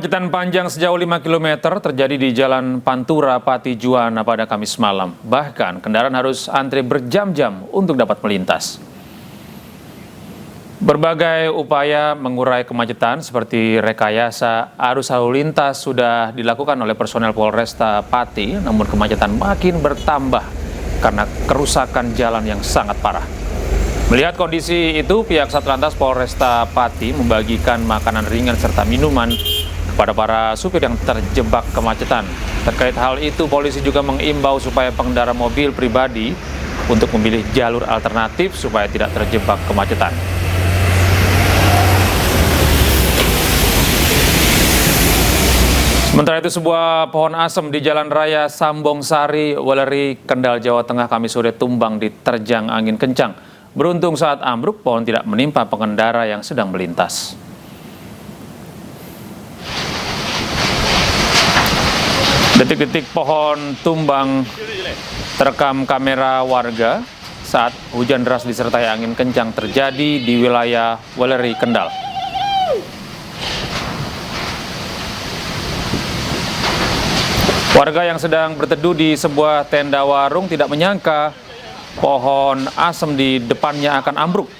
Kemacetan panjang sejauh 5 km terjadi di Jalan Pantura, Pati Juwana pada Kamis malam. Bahkan kendaraan harus antre berjam-jam untuk dapat melintas. Berbagai upaya mengurai kemacetan seperti rekayasa arus lalu lintas sudah dilakukan oleh personel Polresta Pati, namun kemacetan makin bertambah karena kerusakan jalan yang sangat parah. Melihat kondisi itu, pihak Satlantas Polresta Pati membagikan makanan ringan serta minuman kepada para supir yang terjebak kemacetan. Terkait hal itu, polisi juga mengimbau supaya pengendara mobil pribadi untuk memilih jalur alternatif supaya tidak terjebak kemacetan. Sementara itu, sebuah pohon asem di Jalan Raya Sambong Sari, Weleri, Kendal, Jawa Tengah Kamis sore tumbang diterjang angin kencang. Beruntung saat ambruk, pohon tidak menimpa pengendara yang sedang melintas. Detik-detik pohon tumbang terekam kamera warga saat hujan deras disertai angin kencang terjadi di wilayah Weleri, Kendal. Warga yang sedang berteduh di sebuah tenda warung tidak menyangka pohon asem di depannya akan ambruk.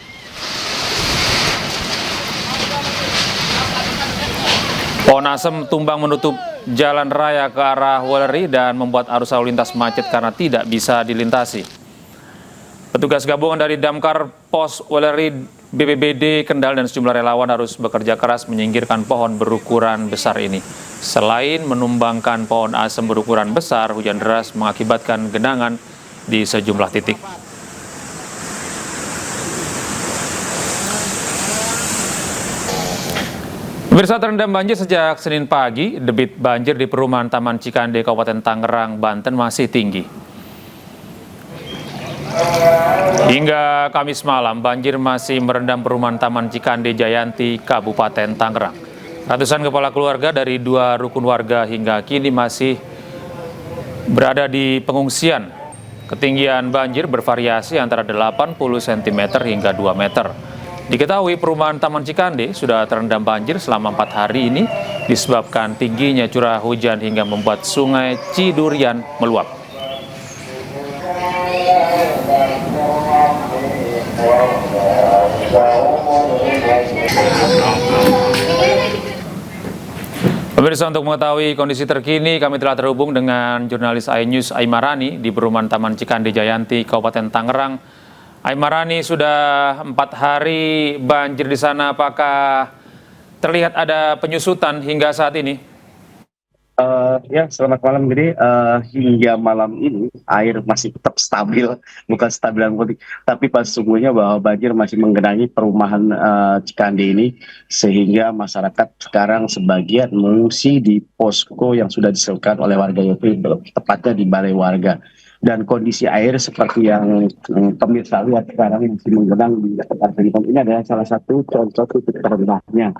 Pohon asem tumbang menutup jalan raya ke arah Weleri dan membuat arus lalu lintas macet karena tidak bisa dilintasi. Petugas gabungan dari Damkar Pos Weleri, BPBD Kendal dan sejumlah relawan harus bekerja keras menyingkirkan pohon berukuran besar ini. Selain menumbangkan pohon asem berukuran besar, hujan deras mengakibatkan genangan di sejumlah titik. Pemirsa, terendam banjir sejak Senin pagi. Debit banjir di perumahan Taman Cikande, Kabupaten Tangerang, Banten masih tinggi. Hingga Kamis malam, banjir masih merendam perumahan Taman Cikande Jayanti, Kabupaten Tangerang. Ratusan kepala keluarga dari 2 rukun warga hingga kini masih berada di pengungsian. Ketinggian banjir bervariasi antara 80 cm hingga 2 meter. Diketahui perumahan Taman Cikande sudah terendam banjir selama 4 hari ini disebabkan tingginya curah hujan hingga membuat sungai Cidurian meluap. Pemirsa, untuk mengetahui kondisi terkini, kami telah terhubung dengan jurnalis iNews Aimarani di perumahan Taman Cikande Jayanti, Kabupaten Tangerang. Aimarani, sudah 4 hari banjir di sana. Apakah terlihat ada penyusutan hingga saat ini? Ya, selamat malam. Jadi hingga malam ini air masih tetap stabil, bukan stabil yang penting, tapi pas sesungguhnya bahwa banjir masih menggenangi perumahan Cikande ini, sehingga masyarakat sekarang sebagian mengungsi di posko yang sudah disediakan oleh warga, yaitu tepatnya di balai warga. Dan kondisi air seperti yang pemirsa lihat sekarang masih menggenang di dekat ini adalah salah satu contoh titik terendahnya.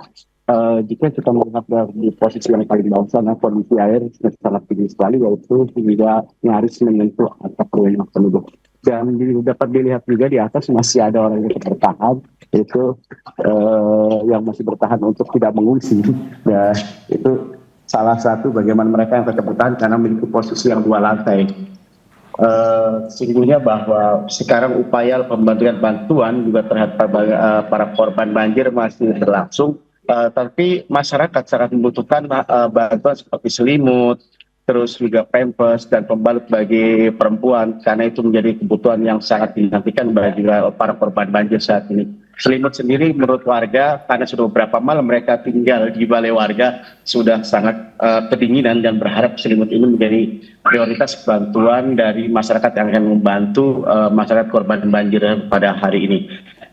Jika kita melihat dari posisi yang paling bawah sana, kondisi air sangat tinggi sekali, yaitu hingga nyaris menyentuh atap rumah penduduk. Dan dapat dilihat juga di atas masih ada orang yang bertahan, itu yang masih bertahan untuk tidak mengungsi. Dan itu salah satu bagaimana mereka yang tetap bertahan karena memiliki posisi yang 2 lantai. Sesungguhnya bahwa sekarang upaya pemberian bantuan juga terhadap para korban banjir masih berlangsung. Tapi masyarakat sangat membutuhkan bantuan seperti selimut, terus juga pampers dan pembalut bagi perempuan, karena itu menjadi kebutuhan yang sangat dinantikan bagi para korban banjir saat ini. Selimut sendiri menurut warga, karena sudah beberapa malam mereka tinggal di balai warga, sudah sangat kedinginan dan berharap selimut ini menjadi prioritas bantuan dari masyarakat yang akan membantu masyarakat korban banjir pada hari ini.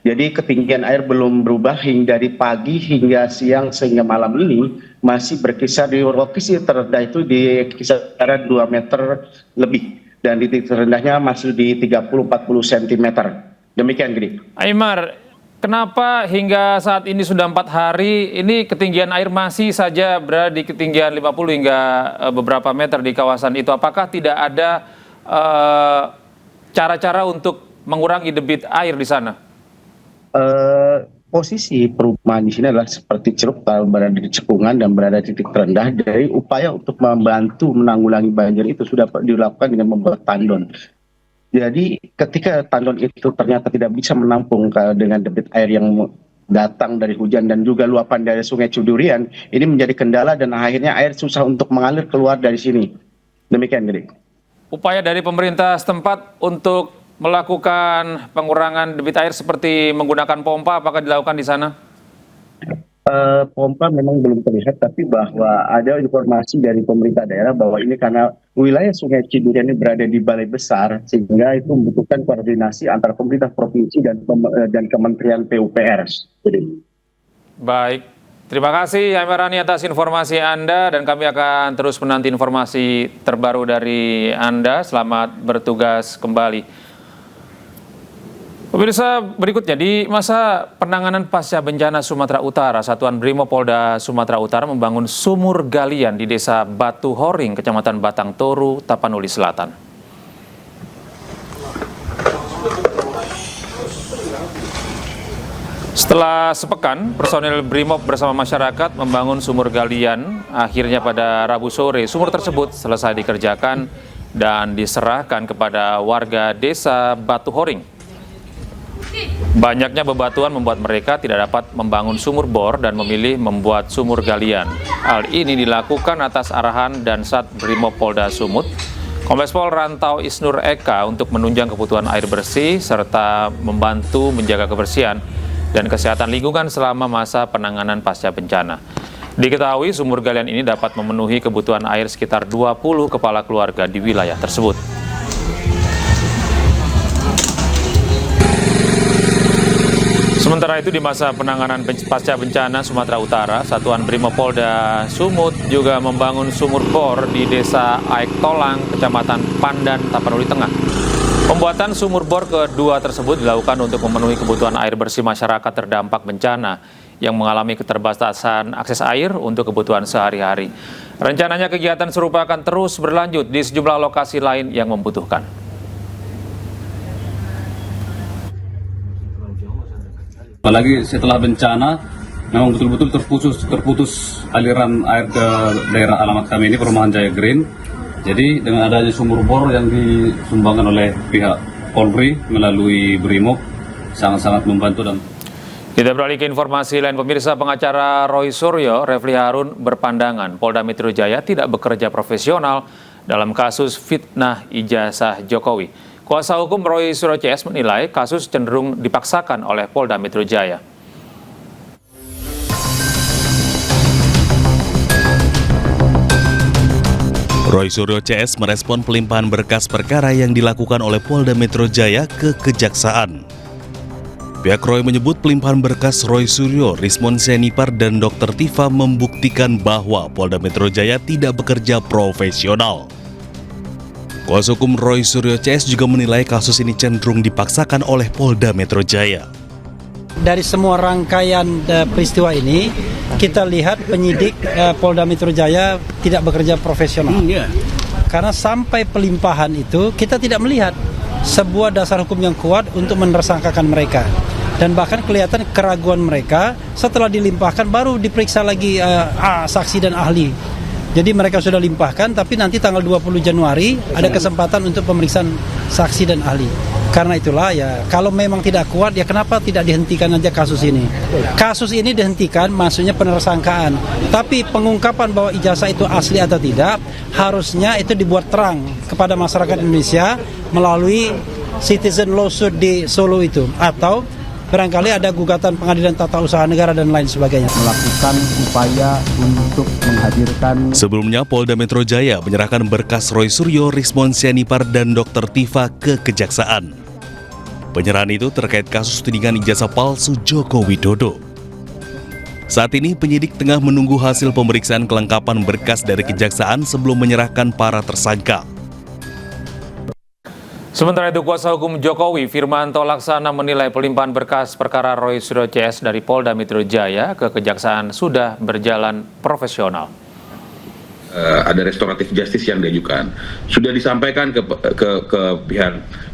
Jadi ketinggian air belum berubah hingga dari pagi hingga siang sehingga malam ini masih berkisar di lokasi terendah itu di kisaran 2 meter lebih, dan di titik terendahnya masih di 30-40 cm. Demikian, Gede. Aimar, kenapa hingga saat ini sudah 4 hari ini ketinggian air masih saja berada di ketinggian 50 hingga beberapa meter di kawasan itu? Apakah tidak ada cara-cara untuk mengurangi debit air di sana? posisi perumahan di sini adalah seperti Ceruk, berada di cekungan dan berada di titik terendah. Dari upaya untuk membantu menanggulangi banjir itu sudah dilakukan dengan membuat tandon. Jadi ketika tandon itu ternyata tidak bisa menampung dengan debit air yang datang dari hujan dan juga luapan dari Sungai Cudurian, ini menjadi kendala dan akhirnya air susah untuk mengalir keluar dari sini. Demikian, jadi. Upaya dari pemerintah setempat untuk melakukan pengurangan debit air seperti menggunakan pompa, apakah dilakukan di sana? Pompa memang belum terlihat, tapi bahwa ada informasi dari pemerintah daerah bahwa ini karena wilayah Sungai Cidurian ini berada di balai besar, sehingga itu membutuhkan koordinasi antara pemerintah provinsi dan Kementerian PUPR. Jadi. Baik, terima kasih Aimarani atas informasi Anda dan kami akan terus menanti informasi terbaru dari Anda. Selamat bertugas kembali. Pemirsa, berikutnya di masa penanganan pasca bencana Sumatera Utara, Satuan Brimopolda Sumatera Utara membangun sumur galian di Desa Batu Horing, Kecamatan Batang Toru, Tapanuli Selatan. Setelah sepekan, personil Brimob bersama masyarakat membangun sumur galian. Akhirnya pada Rabu sore, sumur tersebut selesai dikerjakan dan diserahkan kepada warga Desa Batu Horing. Banyaknya bebatuan membuat mereka tidak dapat membangun sumur bor dan memilih membuat sumur galian. Hal ini dilakukan atas arahan Dansat Brimopolda Sumut, Kombes Pol Rantau Isnur Eka untuk menunjang kebutuhan air bersih serta membantu menjaga kebersihan dan kesehatan lingkungan selama masa penanganan pasca bencana. Diketahui sumur galian ini dapat memenuhi kebutuhan air sekitar 20 kepala keluarga di wilayah tersebut. Sementara itu di masa penanganan pasca bencana Sumatera Utara, Satuan Brimopolda Sumut juga membangun sumur bor di Desa Aik Tolang, Kecamatan Pandan, Tapanuli Tengah. Pembuatan sumur bor kedua tersebut dilakukan untuk memenuhi kebutuhan air bersih masyarakat terdampak bencana yang mengalami keterbatasan akses air untuk kebutuhan sehari-hari. Rencananya kegiatan serupa akan terus berlanjut di sejumlah lokasi lain yang membutuhkan. Apalagi setelah bencana, memang betul-betul terputus aliran air ke daerah alamat kami ini, Perumahan Jaya Green. Jadi dengan adanya sumur bor yang disumbangkan oleh pihak Polri melalui Brimob, sangat-sangat membantu. Dan kita beralih ke informasi lain, pemirsa. Pengacara Roy Suryo, Refli Harun, berpandangan Polda Metro Jaya tidak bekerja profesional dalam kasus fitnah ijazah Jokowi. Kuasa hukum Roy Suryo CS menilai kasus cenderung dipaksakan oleh Polda Metro Jaya. Roy Suryo CS merespon pelimpahan berkas perkara yang dilakukan oleh Polda Metro Jaya ke Kejaksaan. Pihak Roy menyebut pelimpahan berkas Roy Suryo, Rismon Senipar, dan Dr. Tifa membuktikan bahwa Polda Metro Jaya tidak bekerja profesional. Kuasa hukum Roy Suryo CS juga menilai kasus ini cenderung dipaksakan oleh Polda Metro Jaya. Dari semua rangkaian peristiwa ini, kita lihat penyidik Polda Metro Jaya tidak bekerja profesional. Karena sampai pelimpahan itu, kita tidak melihat sebuah dasar hukum yang kuat untuk menersangkakan mereka. Dan bahkan kelihatan keraguan mereka setelah dilimpahkan baru diperiksa lagi saksi dan ahli. Jadi mereka sudah limpahkan, tapi nanti tanggal 20 Januari ada kesempatan untuk pemeriksaan saksi dan ahli. Karena itulah ya, kalau memang tidak kuat, ya kenapa tidak dihentikan aja kasus ini? Kasus ini dihentikan, maksudnya penersangkaan. Tapi pengungkapan bahwa ijazah itu asli atau tidak, harusnya itu dibuat terang kepada masyarakat Indonesia melalui citizen lawsuit di Solo itu. Atau barangkali ada gugatan pengadilan tata usaha negara dan lain sebagainya. Melakukan upaya untuk menghadirkan. Sebelumnya, Polda Metro Jaya menyerahkan berkas Roy Suryo, Rismon Senipar, dan Dr. Tifa ke Kejaksaan. Penyerahan itu terkait kasus tudingan ijazah palsu Joko Widodo. Saat ini penyidik tengah menunggu hasil pemeriksaan kelengkapan berkas dari Kejaksaan sebelum menyerahkan para tersangka. Sementara itu, kuasa hukum Jokowi, Firmanto Laksana, menilai pelimpahan berkas perkara Roy Suryo CS dari Polda Metro Jaya ke Kejaksaan sudah berjalan profesional. Ada restoratif justice yang diajukan, sudah disampaikan ke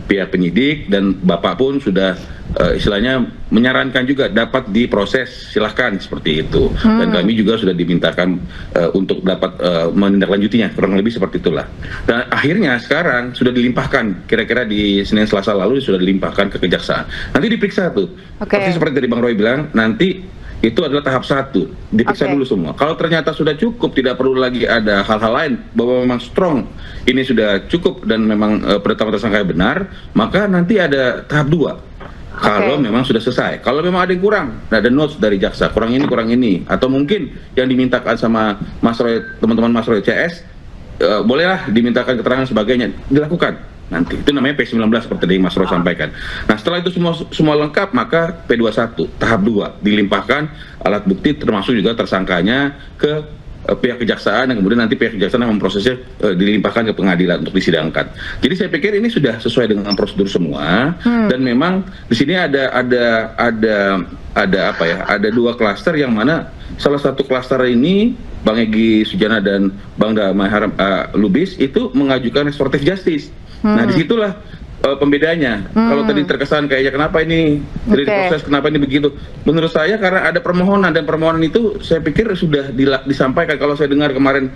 pihak penyidik, dan Bapak pun sudah istilahnya menyarankan juga dapat diproses, silahkan seperti itu. Dan kami juga sudah dimintakan untuk dapat menindaklanjutinya, kurang lebih seperti itulah. Dan akhirnya sekarang sudah dilimpahkan, kira-kira di Senin Selasa lalu sudah dilimpahkan ke kejaksaan. Nanti diperiksa tuh, persis seperti tadi Bang Roy bilang, nanti itu adalah tahap 1, diperiksa dulu semua. Kalau ternyata sudah cukup, tidak perlu lagi ada hal-hal lain, bahwa memang strong, ini sudah cukup dan memang penetapan tersangka benar, maka nanti ada tahap 2. Kalau memang sudah selesai, kalau memang ada yang kurang, ada notes dari jaksa, kurang ini, atau mungkin yang dimintakan sama Mas Roy, teman-teman Mas Roy CS, bolehlah dimintakan keterangan sebagainya, dilakukan. Nanti itu namanya P19 seperti tadi Mas Roy sampaikan. Nah, setelah itu semua lengkap, maka P21 tahap 2 dilimpahkan alat bukti termasuk juga tersangkanya ke pihak kejaksaan, dan kemudian nanti pihak kejaksaan yang memprosesnya dilimpahkan ke pengadilan untuk disidangkan. Jadi saya pikir ini sudah sesuai dengan prosedur semua, dan memang di sini ada dua klaster yang mana salah satu klaster ini Bang Egy Sujana dan Bang Damai Lubis itu mengajukan restoratif justice. Nah, disitulah pembedanya. Kalau tadi terkesan kayaknya kenapa ini tidak diproses, kenapa ini begitu. Menurut saya karena ada permohonan, dan permohonan itu saya pikir sudah disampaikan kalau saya dengar kemarin.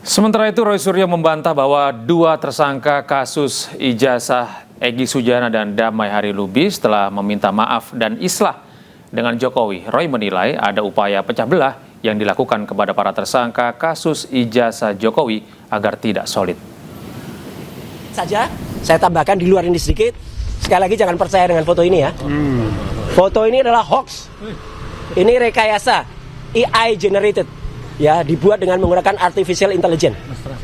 Sementara itu, Roy Suryo membantah bahwa 2 tersangka kasus ijazah Egy Sujana dan Damai Hari Lubis telah meminta maaf dan islah dengan Jokowi. Roy menilai ada upaya pecah belah yang dilakukan kepada para tersangka kasus ijazah Jokowi agar tidak solid. Saja, saya tambahkan di luar ini sedikit. Sekali lagi jangan percaya dengan foto ini ya. Foto ini adalah hoax. Ini rekayasa AI generated. Ya, dibuat dengan menggunakan artificial intelligence.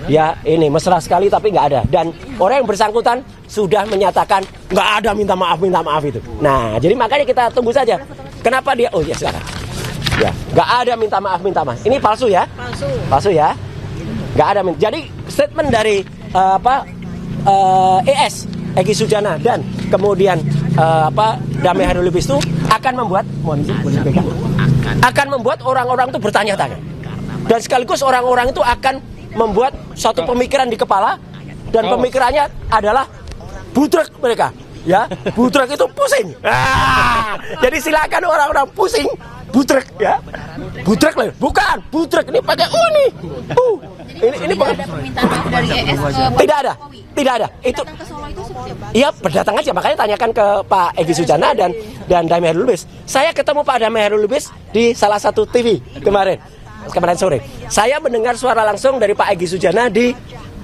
Ya, ini mesra sekali tapi nggak ada. Dan orang yang bersangkutan sudah menyatakan nggak ada minta maaf itu. Nah, jadi makanya kita tunggu saja. Kenapa dia? Oh ya, silakan. Ya, nggak ada minta maaf. Ini palsu ya? Palsu ya? Nggak ada. Jadi statement dari ES Egy Sujana dan kemudian Damai Hari Lubis itu akan membuat orang-orang itu bertanya-tanya, dan sekaligus orang-orang itu akan membuat suatu pemikiran di kepala, dan pemikirannya adalah budrek mereka, ya. Budrek itu pusing. Jadi silakan orang-orang pusing, budrek ya. Budrek lah, bukan budrek ini pakai uni. Ini permintaan maaf dari ES tidak ada. Itu iya, berdatang aja, makanya tanyakan ke Pak Egy Sujana dan Damai Hari Lubis. Saya ketemu Pak Damai Hari Lubis di salah satu TV kemarin sore. Saya mendengar suara langsung dari Pak Egy Sujana di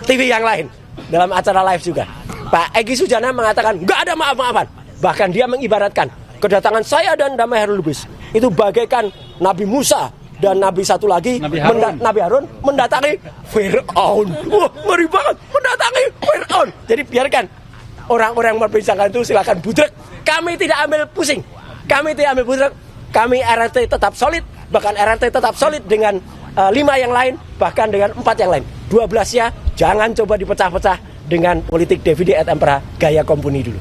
TV yang lain dalam acara live juga. Pak Egy Sujana mengatakan nggak ada maaf-maafan. Bahkan dia mengibaratkan kedatangan saya dan Damai Hari Lubis itu bagaikan Nabi Musa dan Nabi satu lagi, Nabi Harun mendatangi Fir'aun. Wah, ngeri banget, mendatangi Fir'aun. Jadi biarkan orang-orang yang memperbincangkan itu, silakan budrek. Kami tidak ambil pusing, kami tidak ambil budrek. Kami RRT tetap solid, bahkan RRT tetap solid dengan 5 yang lain, bahkan dengan 4 yang lain. 12-nya jangan coba dipecah-pecah dengan politik divide et impera gaya kompuni dulu.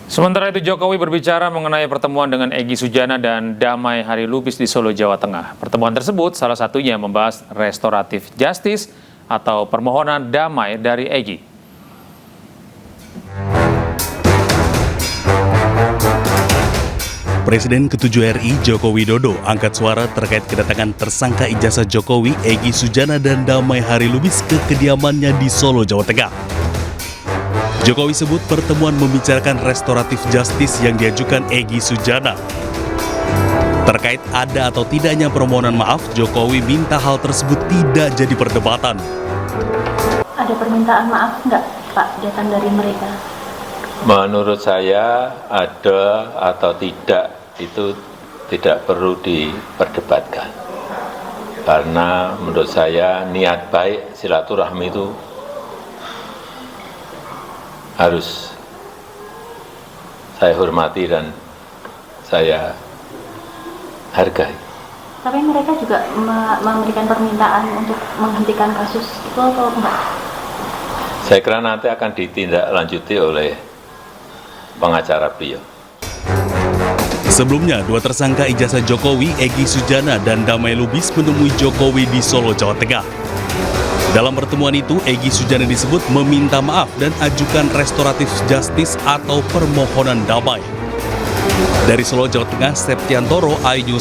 Sementara itu, Jokowi berbicara mengenai pertemuan dengan Egy Sujana dan Damai Hari Lubis di Solo, Jawa Tengah. Pertemuan tersebut salah satunya membahas restoratif justice atau permohonan damai dari Egy. Presiden ke-7 RI Joko Widodo angkat suara terkait kedatangan tersangka ijazah Jokowi Egy Sujana dan Damai Hari Lubis ke kediamannya di Solo, Jawa Tengah. Jokowi sebut pertemuan membicarakan restoratif justice yang diajukan Egy Sujana. Terkait ada atau tidaknya permohonan maaf, Jokowi minta hal tersebut tidak jadi perdebatan. Ada permintaan maaf nggak, Pak, datang dari mereka? Menurut saya ada atau tidak itu tidak perlu diperdebatkan. Karena menurut saya niat baik silaturahmi itu harus saya hormati dan saya hargai. Tapi mereka juga memberikan permintaan untuk menghentikan kasus itu atau enggak? Saya kira nanti akan ditindaklanjuti oleh pengacara beliau. Sebelumnya, 2 tersangka ijazah Jokowi, Egy Sujana dan Damai Lubis menemui Jokowi di Solo, Jawa Tengah. Dalam pertemuan itu, Egy Sujana disebut meminta maaf dan ajukan restoratif justice atau permohonan damai. Dari Solo, Jawa Tengah, Septiantoro, iNews